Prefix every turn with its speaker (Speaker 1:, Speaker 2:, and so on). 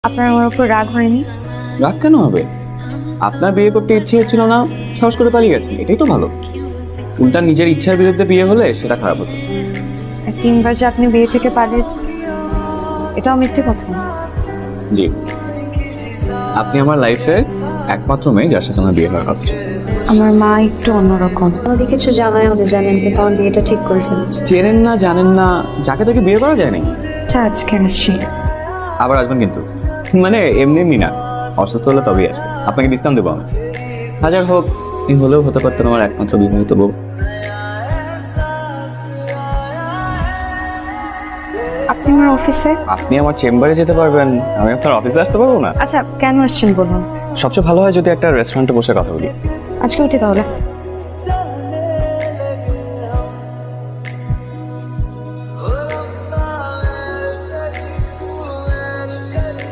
Speaker 1: আপনার আমার উপর রাগ হয়নি?
Speaker 2: রাগ কেন হবে? আপনার বিয়ে করতে ইচ্ছে হচ্ছিল না, সাহস করে পালিয়ে গেছেন, এটাই তো ভালো। উল্টা নিজের ইচ্ছার বিরুদ্ধে বিয়ে হলে সেটা খারাপ হতো।
Speaker 1: আর 3বার যে আপনি বিয়ে থেকে পালিয়েছেন, এটাও মিথ্যে কথা।
Speaker 2: জি, আপনি আমার লাইফের একমাত্র মেয়ে যার সাথে আমার বিয়ে হওয়ার কথা ছিল।
Speaker 1: আমার মা একটু অন্যরকম, আমাদের কিছু জানাই আমাদের জানেন, কিন্তু আমার বিয়েটা ঠিক করে ফেলেছে।
Speaker 2: চেনেন না, জানেন না, যাকে তাকে বিয়ে করা যায় না।
Speaker 1: আচ্ছা, আজকে আসছি।
Speaker 2: আবার আসবেন কিন্তু, মানে এমনি এমনি না, অসুস্থ হলে তবেই আসবে। আপনাকে ডিসকাউন্ট দেবো আমি। হাজার হোক, এই হলেও হতে পারতেন আমার একমাত্র বিবাহিত বউ।
Speaker 1: আপনি আমার অফিসে?
Speaker 2: আপনি আমার চেম্বারে যেতে পারবেন, আমি আপনার অফিসে আসতে পারবো না?
Speaker 1: আচ্ছা, কেন আসছেন বলুন।
Speaker 2: সবচেয়ে ভালো হয় যদি একটা রেস্টুরেন্টে বসে কথা বলি।
Speaker 1: আজকে উঠি তাহলে।